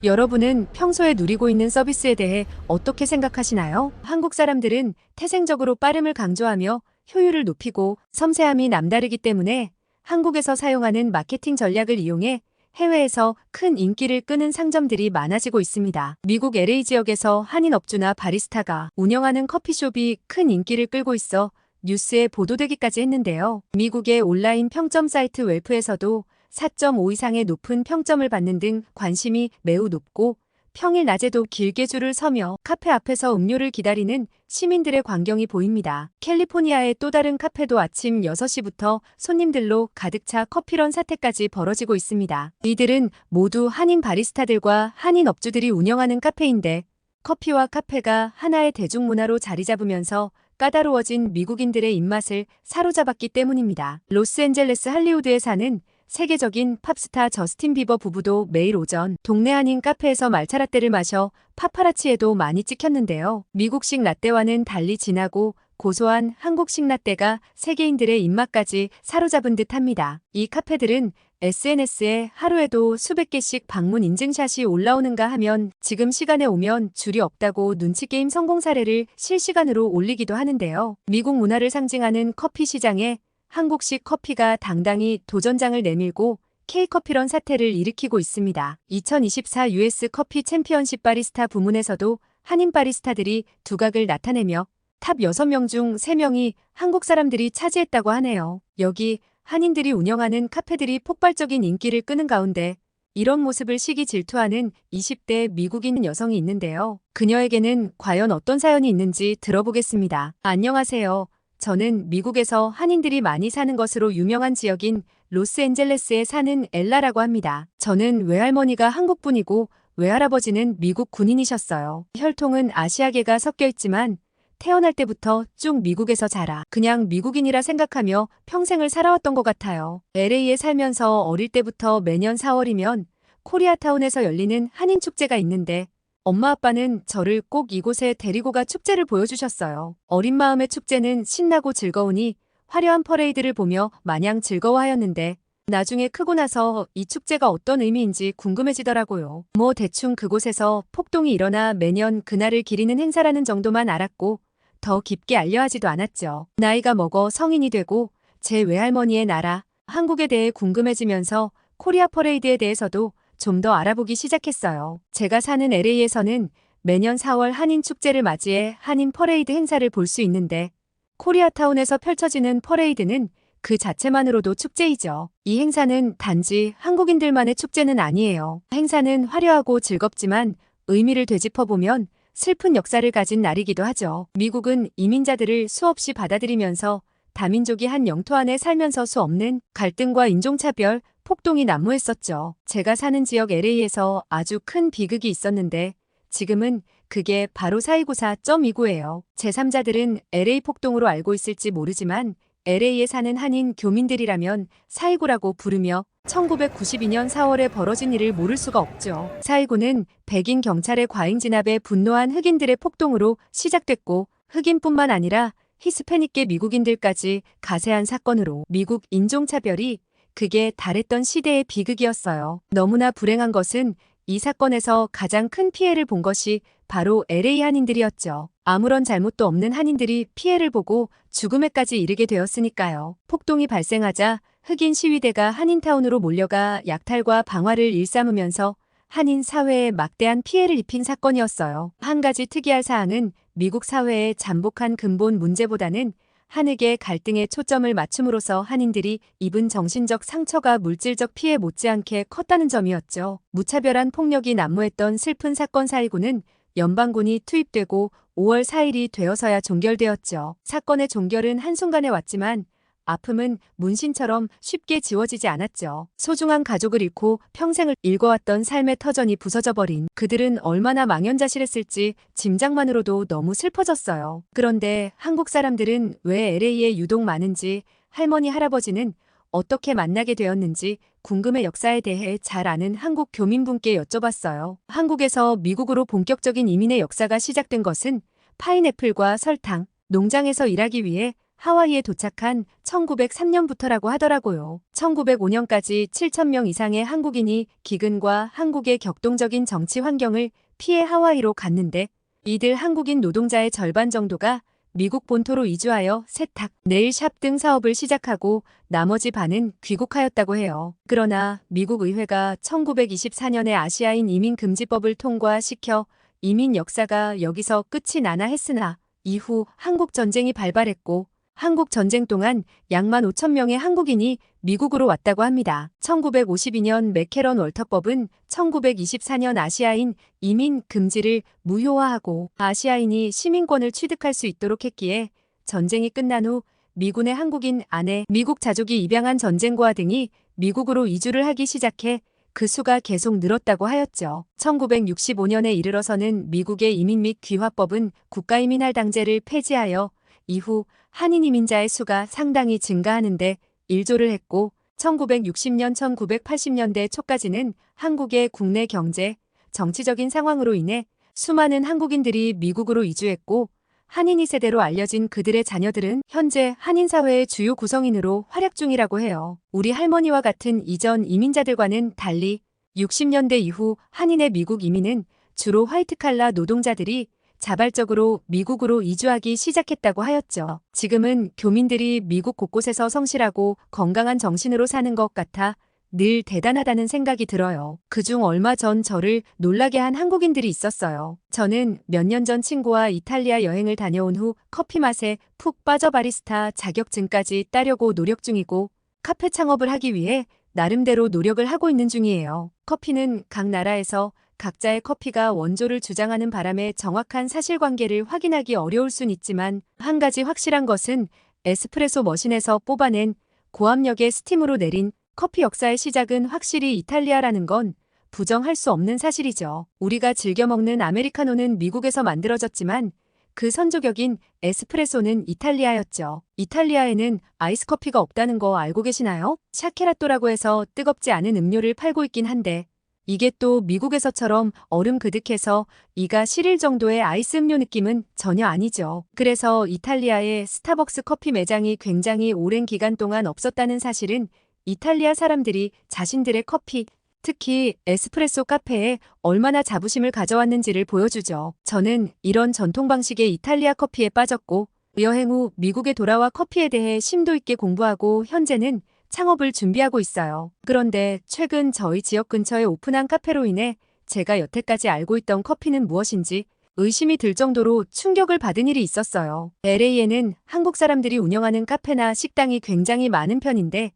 여러분은 평소에 누리고 있는 서비스에 대해 어떻게 생각하시나요? 한국 사람들은 태생적으로 빠름을 강조하며 효율을 높이고 섬세함이 남다르기 때문에 한국에서 사용하는 마케팅 전략을 이용해 해외에서 큰 인기를 끄는 상점들이 많아지고 있습니다. 미국 LA 지역에서 한인 업주나 바리스타가 운영하는 커피숍이 큰 인기를 끌고 있어 뉴스에 보도되기까지 했는데요. 미국의 온라인 평점 사이트 웰프에서도 4.5 이상의 높은 평점을 받는 등 관심이 매우 높고 평일 낮에도 길게 줄을 서며 카페 앞에서 음료를 기다리는 시민들의 광경이 보입니다. 캘리포니아의 또 다른 카페도 아침 6시부터 손님들로 가득 차 커피런 사태까지 벌어지고 있습니다. 이들은 모두 한인 바리스타들과 한인 업주들이 운영하는 카페인데 커피와 카페가 하나의 대중문화로 자리 잡으면서 까다로워진 미국인들의 입맛을 사로잡았기 때문입니다. 로스앤젤레스 할리우드에 사는 세계적인 팝스타 저스틴 비버 부부도 매일 오전 동네 한인 카페에서 말차라떼를 마셔 파파라치에도 많이 찍혔는데요. 미국식 라떼와는 달리 진하고 고소한 한국식 라떼가 세계인들의 입맛까지 사로잡은 듯합니다. 이 카페들은 SNS에 하루에도 수백 개씩 방문 인증샷이 올라오는가 하면 지금 시간에 오면 줄이 없다고 눈치게임 성공 사례를 실시간으로 올리기도 하는데요. 미국 문화를 상징하는 커피 시장에 한국식 커피가 당당히 도전장을 내밀고 K커피런 사태를 일으키고 있습니다. 2024 US 커피 챔피언십 바리스타 부문에서도 한인 바리스타들이 두각을 나타내며 탑 6명 중 3명이 한국 사람들이 차지했다고 하네요. 여기 한인들이 운영하는 카페들이 폭발적인 인기를 끄는 가운데 이런 모습을 시기 질투하는 20대 미국인 여성이 있는데요. 그녀에게는 과연 어떤 사연이 있는지 들어보겠습니다. 안녕하세요. 저는 미국에서 한인들이 많이 사는 것으로 유명한 지역인 로스앤젤레스에 사는 엘라라고 합니다. 저는 외할머니가 한국분이고 외할아버지는 미국 군인이셨어요. 혈통은 아시아계가 섞여 있지만 태어날 때부터 쭉 미국에서 자라 그냥 미국인이라 생각하며 평생을 살아왔던 것 같아요. LA에 살면서 어릴 때부터 매년 4월이면 코리아타운에서 열리는 한인 축제가 있는데 엄마 아빠는 저를 꼭 이곳에 데리고 가 축제를 보여주셨어요. 어린 마음의 축제는 신나고 즐거우니 화려한 퍼레이드를 보며 마냥 즐거워하였는데 나중에 크고 나서 이 축제가 어떤 의미인지 궁금해지더라고요. 대충 그곳에서 폭동이 일어나 매년 그날을 기리는 행사라는 정도만 알았고 더 깊게 알려하지도 않았죠. 나이가 먹어 성인이 되고 제 외할머니의 나라 한국에 대해 궁금해지면서 코리아 퍼레이드에 대해서도 좀 더 알아보기 시작했어요. 제가 사는 LA에서는 매년 4월 한인 축제를 맞이해 한인 퍼레이드 행사를 볼 수 있는데 코리아타운에서 펼쳐지는 퍼레이드는 그 자체만으로도 축제이죠. 이 행사는 단지 한국인들만의 축제는 아니에요. 행사는 화려하고 즐겁지만 의미를 되짚어보면 슬픈 역사를 가진 날이기도 하죠. 미국은 이민자들을 수없이 받아들이면서 다민족이 한 영토 안에 살면서 수 없는 갈등과 인종차별, 폭동이 난무했었죠. 제가 사는 지역 LA에서 아주 큰 비극이 있었는데 지금은 그게 바로 4.29예요. 제3자들은 LA 폭동으로 알고 있을지 모르지만 LA에 사는 한인 교민들이라면 4.29라고 부르며 1992년 4월에 벌어진 일을 모를 수가 없죠. 4.29는 백인 경찰의 과잉 진압에 분노한 흑인들의 폭동으로 시작됐고 흑인뿐만 아니라 히스패닉계 미국인들까지 가세한 사건으로 미국 인종차별이 극에 달했던 시대의 비극이었어요. 너무나 불행한 것은 이 사건에서 가장 큰 피해를 본 것이 바로 LA 한인들이었죠. 아무런 잘못도 없는 한인들이 피해를 보고 죽음에까지 이르게 되었으니까요. 폭동이 발생하자 흑인 시위대가 한인타운으로 몰려가 약탈과 방화를 일삼으면서 한인 사회에 막대한 피해를 입힌 사건이었어요. 한 가지 특이할 사항은 미국 사회의 잠복한 근본 문제보다는 한흑의 갈등에 초점을 맞춤으로써 한인들이 입은 정신적 상처가 물질적 피해 못지않게 컸다는 점이었죠. 무차별한 폭력이 난무했던 슬픈 사건 4.29는 연방군이 투입되고 5월 4일이 되어서야 종결되었죠. 사건의 종결은 한순간에 왔지만 아픔은 문신처럼 쉽게 지워지지 않았죠. 소중한 가족을 잃고 평생을 일궈왔던 삶의 터전이 부서져버린 그들은 얼마나 망연자실했을지 짐작만으로도 너무 슬퍼졌어요. 그런데 한국 사람들은 왜 LA에 유독 많은지 할머니 할아버지는 어떻게 만나게 되었는지 궁금해 역사에 대해 잘 아는 한국 교민분께 여쭤봤어요. 한국에서 미국으로 본격적인 이민의 역사가 시작된 것은 파인애플과 설탕, 농장에서 일하기 위해 하와이에 도착한 1903년부터라고 하더라고요. 1905년까지 7,000명 이상의 한국인이 기근과 한국의 격동적인 정치 환경을 피해 하와이로 갔는데 이들 한국인 노동자의 절반 정도가 미국 본토로 이주하여 세탁, 네일샵 등 사업을 시작하고 나머지 반은 귀국하였다고 해요. 그러나 미국 의회가 1924년에 아시아인 이민금지법을 통과시켜 이민 역사가 여기서 끝이 나나 했으나 이후 한국전쟁이 발발했고 한국전쟁 동안 약 15,000명의 한국인이 미국으로 왔다고 합니다. 1952년 맥캐런 월터법은 1924년 아시아인 이민 금지를 무효화하고 아시아인이 시민권을 취득할 수 있도록 했기에 전쟁이 끝난 후 미군의 한국인 아내, 미국 자족이 입양한 전쟁고아 등이 미국으로 이주를 하기 시작해 그 수가 계속 늘었다고 하였죠. 1965년에 이르러서는 미국의 이민 및 귀화법은 국가이민할당제를 폐지하여 이후 한인 이민자의 수가 상당히 증가하는데 일조를 했고 1960년 1980년대 초까지는 한국의 국내 경제, 정치적인 상황으로 인해 수많은 한국인들이 미국으로 이주했고 한인 2세대로 알려진 그들의 자녀들은 현재 한인 사회의 주요 구성인으로 활약 중이라고 해요. 우리 할머니와 같은 이전 이민자들과는 달리 60년대 이후 한인의 미국 이민은 주로 화이트칼라 노동자들이 자발적으로 미국으로 이주하기 시작했다고 하였죠. 지금은 교민들이 미국 곳곳에서 성실하고 건강한 정신으로 사는 것 같아 늘 대단하다는 생각이 들어요. 그중 얼마 전 저를 놀라게 한 한국인들이 있었어요. 저는 몇 년 전 친구와 이탈리아 여행을 다녀온 후 커피 맛에 푹 빠져 바리스타 자격증까지 따려고 노력 중이고 카페 창업을 하기 위해 나름대로 노력을 하고 있는 중이에요. 커피는 각 나라에서 각자의 커피가 원조를 주장하는 바람에 정확한 사실관계를 확인하기 어려울 순 있지만 한 가지 확실한 것은 에스프레소 머신에서 뽑아낸 고압력의 스팀으로 내린 커피 역사의 시작은 확실히 이탈리아라는 건 부정할 수 없는 사실이죠. 우리가 즐겨 먹는 아메리카노는 미국에서 만들어졌지만 그 선조격인 에스프레소는 이탈리아였죠. 이탈리아에는 아이스커피가 없다는 거 알고 계시나요? 샤케라또라고 해서 뜨겁지 않은 음료를 팔고 있긴 한데 이게 또 미국에서처럼 얼음 그득해서 이가 시릴 정도의 아이스 음료 느낌은 전혀 아니죠. 그래서 이탈리아에 스타벅스 커피 매장이 굉장히 오랜 기간 동안 없었다는 사실은 이탈리아 사람들이 자신들의 커피, 특히 에스프레소 카페에 얼마나 자부심을 가져왔는지를 보여주죠. 저는 이런 전통 방식의 이탈리아 커피에 빠졌고 여행 후 미국에 돌아와 커피에 대해 심도 있게 공부하고 현재는 창업을 준비하고 있어요. 그런데 최근 저희 지역 근처에 오픈한 카페로 인해 제가 여태까지 알고 있던 커피는 무엇인지 의심이 들 정도로 충격을 받은 일이 있었어요. LA에는 한국 사람들이 운영하는 카페나 식당이 굉장히 많은 편인데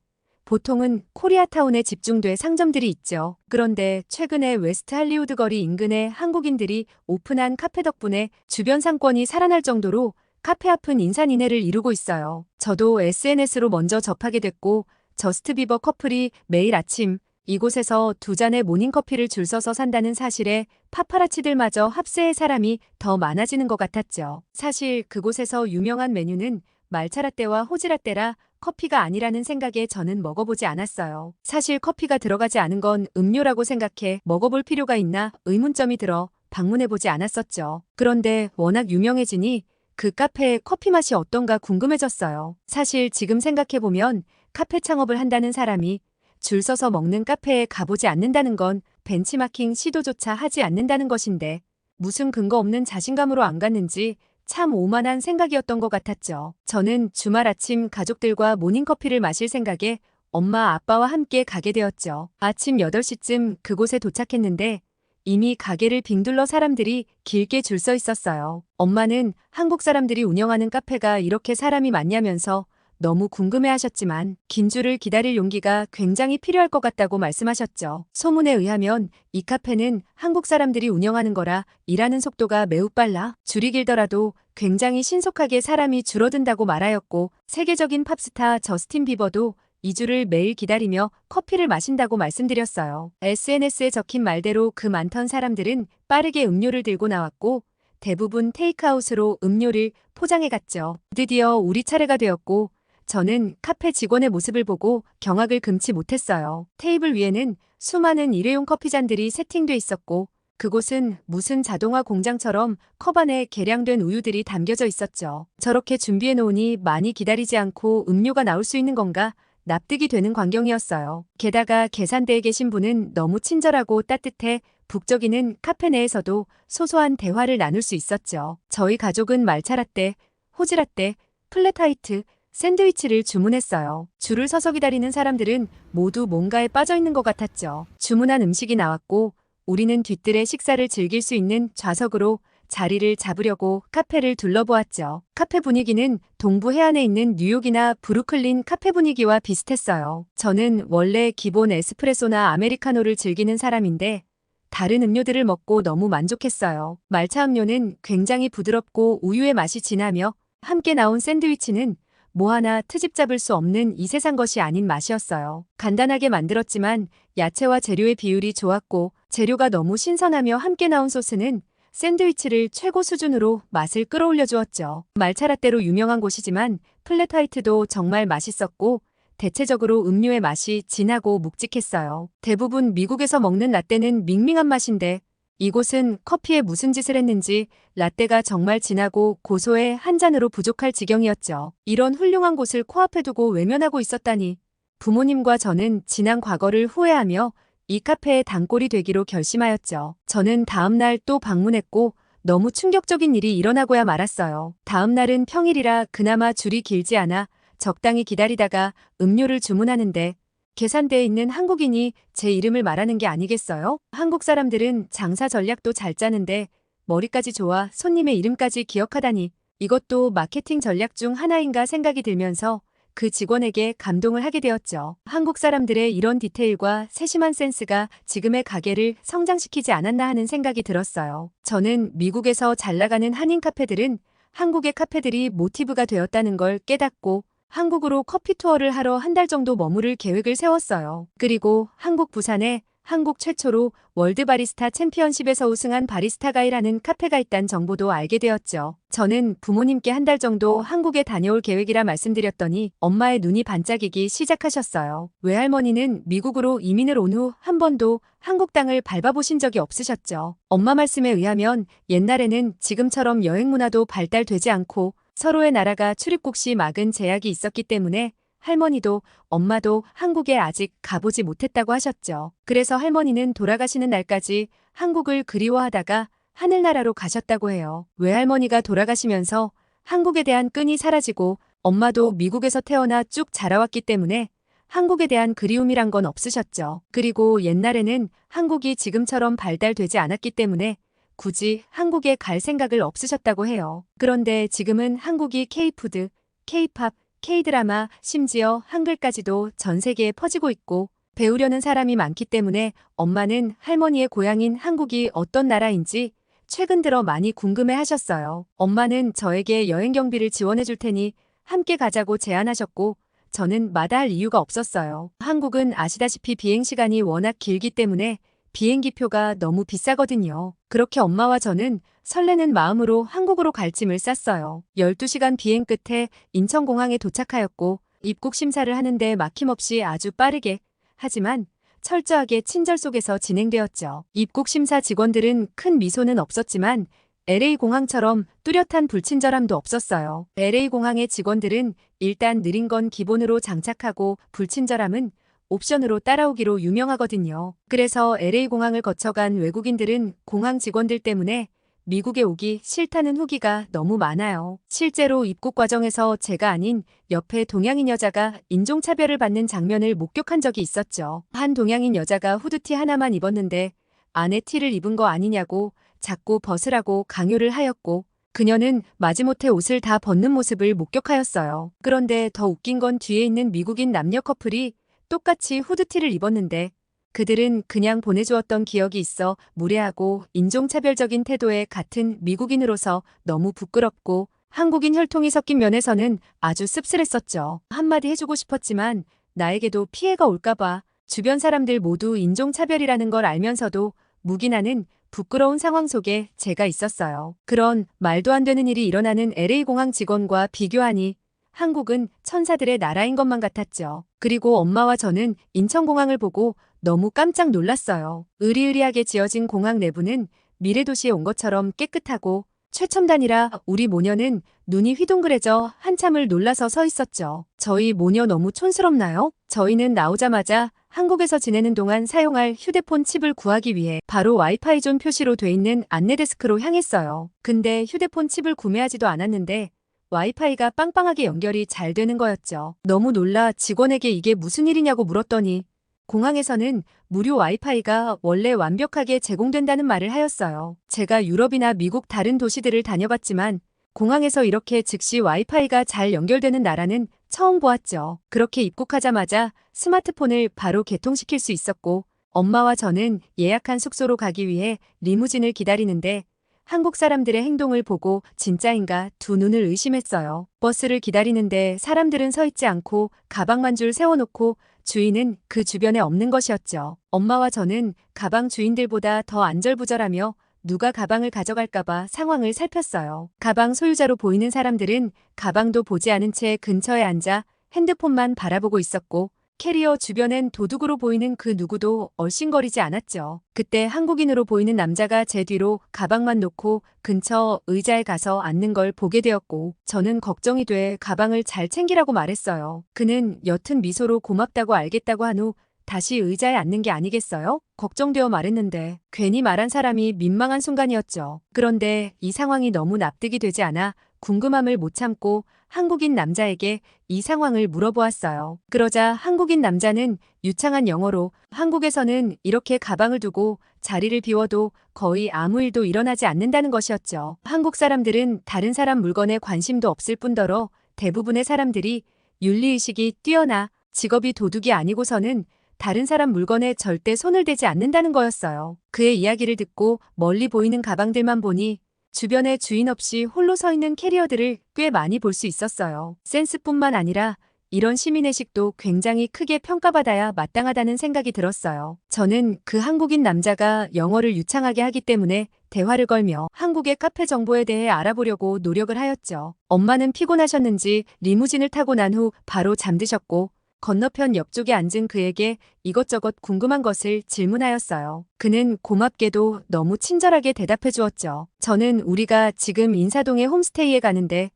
보통은 코리아타운에 집중돼 상점들이 있죠. 그런데 최근에 웨스트 할리우드 거리 인근에 한국인들이 오픈한 카페 덕분에 주변 상권이 살아날 정도로 카페 앞은 인산인해를 이루고 있어요. 저도 SNS로 먼저 접하게 됐고 저스트 비버 커플이 매일 아침 이곳에서 2잔의 모닝커피를 줄 서서 산다는 사실에 파파라치들마저 합세의 사람이 더 많아지는 것 같았죠. 사실 그곳에서 유명한 메뉴는 말차라떼와 호지라떼라 커피가 아니라는 생각에 저는 먹어보지 않았어요. 사실 커피가 들어가지 않은 건 음료라고 생각해 먹어볼 필요가 있나 의문점이 들어 방문해보지 않았었죠. 그런데 워낙 유명해지니 그 카페의 커피 맛이 어떤가 궁금해졌어요. 사실 지금 생각해보면 카페 창업을 한다는 사람이 줄 서서 먹는 카페에 가보지 않는다는 건 벤치마킹 시도조차 하지 않는다는 것인데 무슨 근거 없는 자신감으로 안 갔는지 참 오만한 생각이었던 것 같았죠. 저는 주말 아침 가족들과 모닝커피를 마실 생각에 엄마 아빠와 함께 가게 되었죠. 아침 8시쯤 그곳에 도착했는데 이미 가게를 빙둘러 사람들이 길게 줄 서 있었어요. 엄마는 한국 사람들이 운영하는 카페가 이렇게 사람이 많냐면서 너무 궁금해하셨지만 긴 줄을 기다릴 용기가 굉장히 필요할 것 같다고 말씀하셨죠. 소문에 의하면 이 카페는 한국 사람들이 운영하는 거라 일하는 속도가 매우 빨라 줄이 길더라도 굉장히 신속하게 사람이 줄어든다고 말하였고 세계적인 팝스타 저스틴 비버도 이 줄을 매일 기다리며 커피를 마신다고 말씀드렸어요. SNS에 적힌 말대로 그 많던 사람들은 빠르게 음료를 들고 나왔고 대부분 테이크아웃으로 음료를 포장해갔죠. 드디어 우리 차례가 되었고 저는 카페 직원의 모습을 보고 경악을 금치 못했어요. 테이블 위에는 수많은 일회용 커피잔들이 세팅돼 있었고 그곳은 무슨 자동화 공장처럼 컵 안에 계량된 우유들이 담겨져 있었죠. 저렇게 준비해 놓으니 많이 기다리지 않고 음료가 나올 수 있는 건가? 납득이 되는 광경이었어요. 게다가 계산대에 계신 분은 너무 친절하고 따뜻해 북적이는 카페 내에서도 소소한 대화를 나눌 수 있었죠. 저희 가족은 말차라떼, 호지라떼, 플랫화이트, 샌드위치를 주문했어요. 줄을 서서 기다리는 사람들은 모두 뭔가에 빠져 있는 것 같았죠. 주문한 음식이 나왔고 우리는 뒤뜰에 식사를 즐길 수 있는 좌석으로 자리를 잡으려고 카페를 둘러보았죠. 카페 분위기는 동부 해안에 있는 뉴욕이나 브루클린 카페 분위기와 비슷했어요. 저는 원래 기본 에스프레소나 아메리카노를 즐기는 사람인데 다른 음료들을 먹고 너무 만족했어요. 말차 음료는 굉장히 부드럽고 우유의 맛이 진하며 함께 나온 샌드위치는 뭐 하나 트집 잡을 수 없는 이 세상 것이 아닌 맛이었어요. 간단하게 만들었지만 야채와 재료의 비율이 좋았고 재료가 너무 신선하며 함께 나온 소스는 샌드위치를 최고 수준으로 맛을 끌어올려 주었죠. 말차라떼로 유명한 곳이지만 플랫화이트도 정말 맛있었고 대체적으로 음료의 맛이 진하고 묵직했어요. 대부분 미국에서 먹는 라떼는 밍밍한 맛인데 이곳은 커피에 무슨 짓을 했는지 라떼가 정말 진하고 고소해 한 잔으로 부족할 지경이었죠. 이런 훌륭한 곳을 코앞에 두고 외면하고 있었다니. 부모님과 저는 지난 과거를 후회하며 이 카페의 단골이 되기로 결심하였죠. 저는 다음 날 또 방문했고 너무 충격적인 일이 일어나고야 말았어요. 다음 날은 평일이라 그나마 줄이 길지 않아 적당히 기다리다가 음료를 주문하는데 계산대에 있는 한국인이 제 이름을 말하는 게 아니겠어요? 한국 사람들은 장사 전략도 잘 짜는데 머리까지 좋아 손님의 이름까지 기억하다니 이것도 마케팅 전략 중 하나인가 생각이 들면서 그 직원에게 감동을 하게 되었죠. 한국 사람들의 이런 디테일과 세심한 센스가 지금의 가게를 성장시키지 않았나 하는 생각이 들었어요. 저는 미국에서 잘 나가는 한인 카페들은 한국의 카페들이 모티브가 되었다는 걸 깨닫고 한국으로 커피 투어를 하러 한 달 정도 머무를 계획을 세웠어요. 그리고 한국 부산에 한국 최초로 월드 바리스타 챔피언십에서 우승한 바리스타가이라는 카페가 있다는 정보도 알게 되었죠. 저는 부모님께 한 달 정도 한국에 다녀올 계획이라 말씀드렸더니 엄마의 눈이 반짝이기 시작하셨어요. 외할머니는 미국으로 이민을 온 후 한 번도 한국 땅을 밟아보신 적이 없으셨죠. 엄마 말씀에 의하면 옛날에는 지금처럼 여행 문화도 발달되지 않고 서로의 나라가 출입국시 막은 제약이 있었기 때문에 할머니도 엄마도 한국에 아직 가보지 못했다고 하셨죠. 그래서 할머니는 돌아가시는 날까지 한국을 그리워하다가 하늘나라로 가셨다고 해요. 외할머니가 돌아가시면서 한국에 대한 끈이 사라지고 엄마도 미국에서 태어나 쭉 자라왔기 때문에 한국에 대한 그리움이란 건 없으셨죠. 그리고 옛날에는 한국이 지금처럼 발달되지 않았기 때문에 굳이 한국에 갈 생각을 없으셨다고 해요. 그런데 지금은 한국이 K푸드, K팝, K드라마, 심지어 한글까지도 전 세계에 퍼지고 있고 배우려는 사람이 많기 때문에 엄마는 할머니의 고향인 한국이 어떤 나라인지 최근 들어 많이 궁금해 하셨어요. 엄마는 저에게 여행 경비를 지원해 줄 테니 함께 가자고 제안하셨고 저는 마다할 이유가 없었어요. 한국은 아시다시피 비행시간이 워낙 길기 때문에 비행기표가 너무 비싸거든요. 그렇게 엄마와 저는 설레는 마음으로 한국으로 갈 짐을 쌌어요. 12시간 비행 끝에 인천공항에 도착하였고 입국 심사를 하는데 막힘없이 아주 빠르게 하지만 철저하게 친절 속에서 진행되었죠. 입국 심사 직원들은 큰 미소는 없었지만 LA공항처럼 뚜렷한 불친절함도 없었어요. LA공항의 직원들은 일단 느린 건 기본으로 장착하고 불친절함은 옵션으로 따라오기로 유명하거든요. 그래서 LA공항을 거쳐간 외국인들은 공항 직원들 때문에 미국에 오기 싫다는 후기가 너무 많아요. 실제로 입국 과정에서 제가 아닌 옆에 동양인 여자가 인종차별을 받는 장면을 목격한 적이 있었죠. 한 동양인 여자가 후드티 하나만 입었는데 안에 티를 입은 거 아니냐고 자꾸 벗으라고 강요를 하였고 그녀는 마지못해 옷을 다 벗는 모습을 목격하였어요. 그런데 더 웃긴 건 뒤에 있는 미국인 남녀 커플이 똑같이 후드티를 입었는데 그들은 그냥 보내주었던 기억이 있어 무례하고 인종차별적인 태도의 같은 미국인으로서 너무 부끄럽고 한국인 혈통이 섞인 면에서는 아주 씁쓸했었죠. 한마디 해주고 싶었지만 나에게도 피해가 올까봐 주변 사람들 모두 인종차별이라는 걸 알면서도 묵인하는 부끄러운 상황 속에 제가 있었어요. 그런 말도 안 되는 일이 일어나는 LA공항 직원과 비교하니 한국은 천사들의 나라인 것만 같았죠. 그리고 엄마와 저는 인천공항을 보고 너무 깜짝 놀랐어요. 으리으리하게 지어진 공항 내부는 미래도시에 온 것처럼 깨끗하고 최첨단이라 우리 모녀는 눈이 휘둥그레져 한참을 놀라서 서 있었죠. 저희 모녀 너무 촌스럽나요? 저희는 나오자마자 한국에서 지내는 동안 사용할 휴대폰 칩을 구하기 위해 바로 와이파이 존 표시로 돼 있는 안내데스크로 향했어요. 근데 휴대폰 칩을 구매하지도 않았는데 와이파이가 빵빵하게 연결이 잘 되는 거였죠. 너무 놀라 직원에게 이게 무슨 일이냐고 물었더니 공항에서는 무료 와이파이가 원래 완벽하게 제공된다는 말을 하였어요. 제가 유럽이나 미국 다른 도시들을 다녀봤지만 공항에서 이렇게 즉시 와이파이가 잘 연결되는 나라는 처음 보았죠. 그렇게 입국하자마자 스마트폰을 바로 개통시킬 수 있었고 엄마와 저는 예약한 숙소로 가기 위해 리무진을 기다리는데 한국 사람들의 행동을 보고 진짜인가 두 눈을 의심했어요. 버스를 기다리는데 사람들은 서 있지 않고 가방만 줄 세워놓고 주인은 그 주변에 없는 것이었죠. 엄마와 저는 가방 주인들보다 더 안절부절하며 누가 가방을 가져갈까봐 상황을 살폈어요. 가방 소유자로 보이는 사람들은 가방도 보지 않은 채 근처에 앉아 핸드폰만 바라보고 있었고 캐리어 주변엔 도둑으로 보이는 그 누구도 얼씬거리지 않았죠. 그때 한국인으로 보이는 남자가 제 뒤로 가방만 놓고 근처 의자에 가서 앉는 걸 보게 되었고 저는 걱정이 돼 가방을 잘 챙기라고 말했어요. 그는 옅은 미소로 고맙다고 알겠다고 한 후 다시 의자에 앉는 게 아니겠어요? 걱정되어 말했는데 괜히 말한 사람이 민망한 순간이었죠. 그런데 이 상황이 너무 납득이 되지 않아 궁금함을 못 참고 한국인 남자에게 이 상황을 물어보았어요. 그러자 한국인 남자는 유창한 영어로 한국에서는 이렇게 가방을 두고 자리를 비워도 거의 아무 일도 일어나지 않는다는 것이었죠. 한국 사람들은 다른 사람 물건에 관심도 없을 뿐더러 대부분의 사람들이 윤리의식이 뛰어나 직업이 도둑이 아니고서는 다른 사람 물건에 절대 손을 대지 않는다는 거였어요. 그의 이야기를 듣고 멀리 보이는 가방들만 보니 주변에 주인 없이 홀로 서 있는 캐리어들을 꽤 많이 볼 수 있었어요. 센스뿐만 아니라 이런 시민의식도 굉장히 크게 평가받아야 마땅하다는 생각이 들었어요. 저는 그 한국인 남자가 영어를 유창하게 하기 때문에 대화를 걸며 한국의 카페 정보에 대해 알아보려고 노력을 하였죠. 엄마는 피곤하셨는지 리무진을 타고 난 후 바로 잠드셨고 건너편 옆쪽에 앉은 그에게 이것저것 궁금한 것을 질문하였어요. 그는 고맙게도 너무 친절하게 대답해 주었죠. 저는 우리가 지금 인사동의 홈스테이에 가는데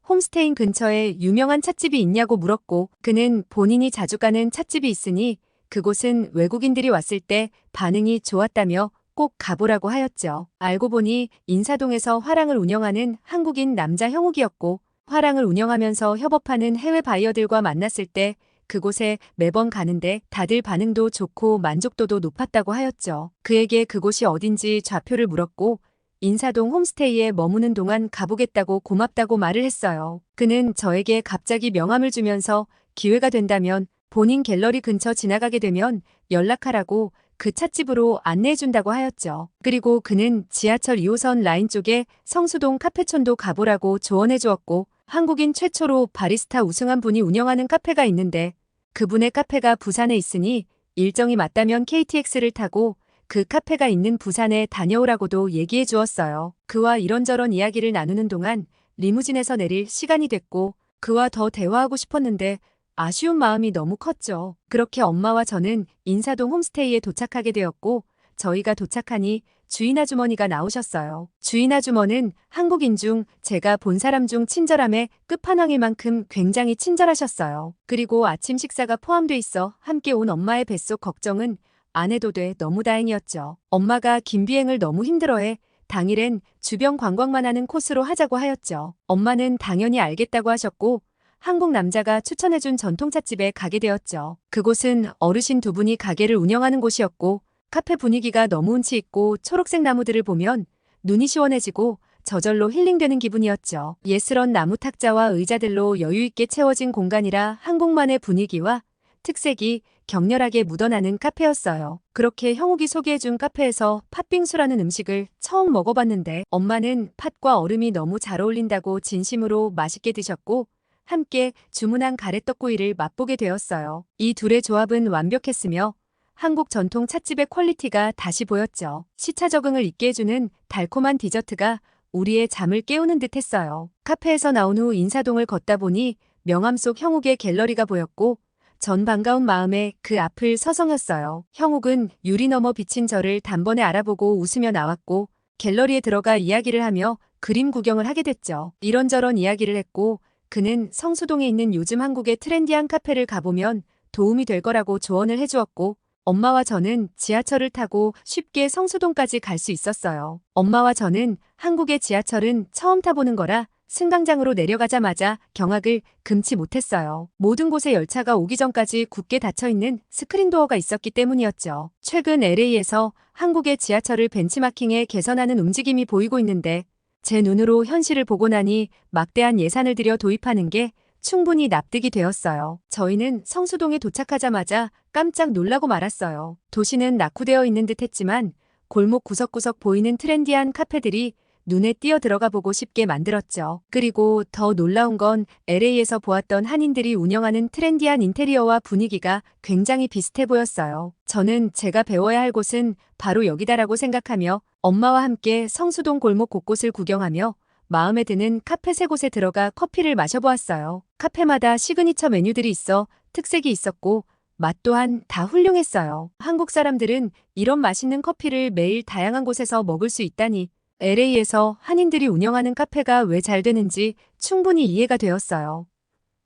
홈스테이 근처에 유명한 찻집이 있냐고 물었고 그는 본인이 자주 가는 찻집이 있으니 그곳은 외국인들이 왔을 때 반응이 좋았다며 꼭 가보라고 하였죠. 알고 보니 인사동에서 화랑을 운영하는 한국인 남자 형욱이었고 화랑을 운영하면서 협업하는 해외 바이어들과 만났을 때 그곳에 매번 가는데 다들 반응도 좋고 만족도도 높았다고 하였죠. 그에게 그곳이 어딘지 좌표를 물었고 인사동 홈스테이에 머무는 동안 가보겠다고 고맙다고 말을 했어요. 그는 저에게 갑자기 명함을 주면서 기회가 된다면 본인 갤러리 근처 지나가게 되면 연락하라고 그 찻집으로 안내해준다고 하였죠. 그리고 그는 지하철 2호선 라인 쪽에 성수동 카페촌도 가보라고 조언해 주었고 한국인 최초로 바리스타 우승한 분이 운영하는 카페가 있는데 그분의 카페가 부산에 있으니 일정이 맞다면 KTX를 타고 그 카페가 있는 부산에 다녀오라고도 얘기해 주었어요. 그와 이런저런 이야기를 나누는 동안 리무진에서 내릴 시간이 됐고 그와 더 대화하고 싶었는데 아쉬운 마음이 너무 컸죠. 그렇게 엄마와 저는 인사동 홈스테이에 도착하게 되었고 저희가 도착하니 주인 아주머니가 나오셨어요. 주인 아주머니는 한국인 중 제가 본 사람 중 친절함의 끝판왕일 만큼 굉장히 친절하셨어요. 그리고 아침 식사가 포함돼 있어 함께 온 엄마의 뱃속 걱정은 안 해도 돼 너무 다행이었죠. 엄마가 긴 비행을 너무 힘들어해 당일엔 주변 관광만 하는 코스로 하자고 하였죠. 엄마는 당연히 알겠다고 하셨고 한국 남자가 추천해준 전통찻집에 가게 되었죠. 그곳은 어르신 두 분이 가게를 운영하는 곳이었고 카페 분위기가 너무 운치 있고 초록색 나무들을 보면 눈이 시원해지고 저절로 힐링되는 기분이었죠. 예스런 나무 탁자와 의자들로 여유있게 채워진 공간이라 한국만의 분위기와 특색이 격렬하게 묻어나는 카페였어요. 그렇게 형욱이 소개해준 카페에서 팥빙수라는 음식을 처음 먹어봤는데 엄마는 팥과 얼음이 너무 잘 어울린다고 진심으로 맛있게 드셨고 함께 주문한 가래떡구이를 맛보게 되었어요. 이 둘의 조합은 완벽했으며 한국 전통 찻집의 퀄리티가 다시 보였죠. 시차 적응을 잊게 해주는 달콤한 디저트가 우리의 잠을 깨우는 듯 했어요. 카페에서 나온 후 인사동을 걷다 보니 명함 속 형욱의 갤러리가 보였고 전 반가운 마음에 그 앞을 서성였어요. 형욱은 유리 너머 비친 저를 단번에 알아보고 웃으며 나왔고 갤러리에 들어가 이야기를 하며 그림 구경을 하게 됐죠. 이런저런 이야기를 했고 그는 성수동에 있는 요즘 한국의 트렌디한 카페를 가보면 도움이 될 거라고 조언을 해주었고 엄마와 저는 지하철을 타고 쉽게 성수동까지 갈 수 있었어요. 엄마와 저는 한국의 지하철은 처음 타보는 거라 승강장으로 내려가자마자 경악을 금치 못했어요. 모든 곳에 열차가 오기 전까지 굳게 닫혀있는 스크린도어가 있었기 때문이었죠. 최근 LA에서 한국의 지하철을 벤치마킹해 개선하는 움직임이 보이고 있는데 제 눈으로 현실을 보고 나니 막대한 예산을 들여 도입하는 게 충분히 납득이 되었어요. 저희는 성수동에 도착하자마자 깜짝 놀라고 말았어요. 도시는 낙후되어 있는 듯 했지만 골목 구석구석 보이는 트렌디한 카페들이 눈에 띄어 들어가 보고 싶게 만들었죠. 그리고 더 놀라운 건 LA에서 보았던 한인들이 운영하는 트렌디한 인테리어와 분위기가 굉장히 비슷해 보였어요. 저는 제가 배워야 할 곳은 바로 여기다라고 생각하며 엄마와 함께 성수동 골목 곳곳을 구경하며 마음에 드는 카페 3곳에 들어가 커피를 마셔보았어요. 카페마다 시그니처 메뉴들이 있어 특색이 있었고 맛 또한 다 훌륭했어요. 한국 사람들은 이런 맛있는 커피를 매일 다양한 곳에서 먹을 수 있다니 LA에서 한인들이 운영하는 카페가 왜 잘 되는지 충분히 이해가 되었어요.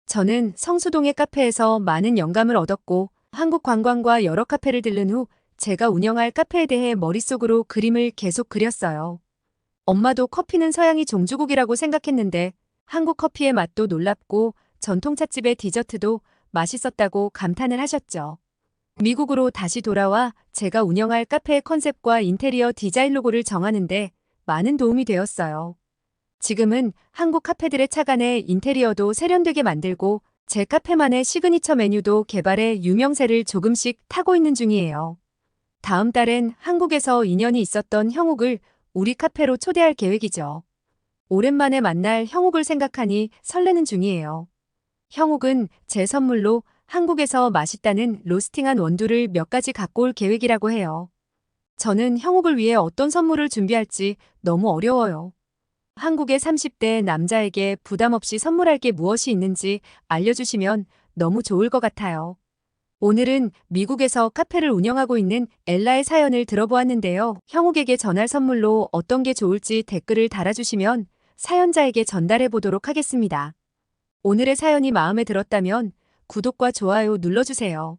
저는 성수동의 카페에서 많은 영감을 얻었고 한국 관광과 여러 카페를 들른 후 제가 운영할 카페에 대해 머릿속으로 그림을 계속 그렸어요. 엄마도 커피는 서양이 종주국이라고 생각했는데 한국 커피의 맛도 놀랍고 전통찻집의 디저트도 맛있었다고 감탄을 하셨죠. 미국으로 다시 돌아와 제가 운영할 카페의 컨셉과 인테리어 디자인 로고를 정하는데 많은 도움이 되었어요. 지금은 한국 카페들의 착안에 인테리어도 세련되게 만들고 제 카페만의 시그니처 메뉴도 개발해 유명세를 조금씩 타고 있는 중이에요. 다음 달엔 한국에서 인연이 있었던 형욱을 우리 카페로 초대할 계획이죠. 오랜만에 만날 형욱을 생각하니 설레는 중이에요. 형욱은 제 선물로 한국에서 맛있다는 로스팅한 원두를 몇 가지 갖고 올 계획이라고 해요. 저는 형욱을 위해 어떤 선물을 준비할지 너무 어려워요. 한국의 30대 남자에게 부담 없이 선물할 게 무엇이 있는지 알려주시면 너무 좋을 것 같아요. 오늘은 미국에서 카페를 운영하고 있는 엘라의 사연을 들어보았는데요. 형욱에게 전할 선물로 어떤 게 좋을지 댓글을 달아주시면 사연자에게 전달해 보도록 하겠습니다. 오늘의 사연이 마음에 들었다면 구독과 좋아요 눌러주세요.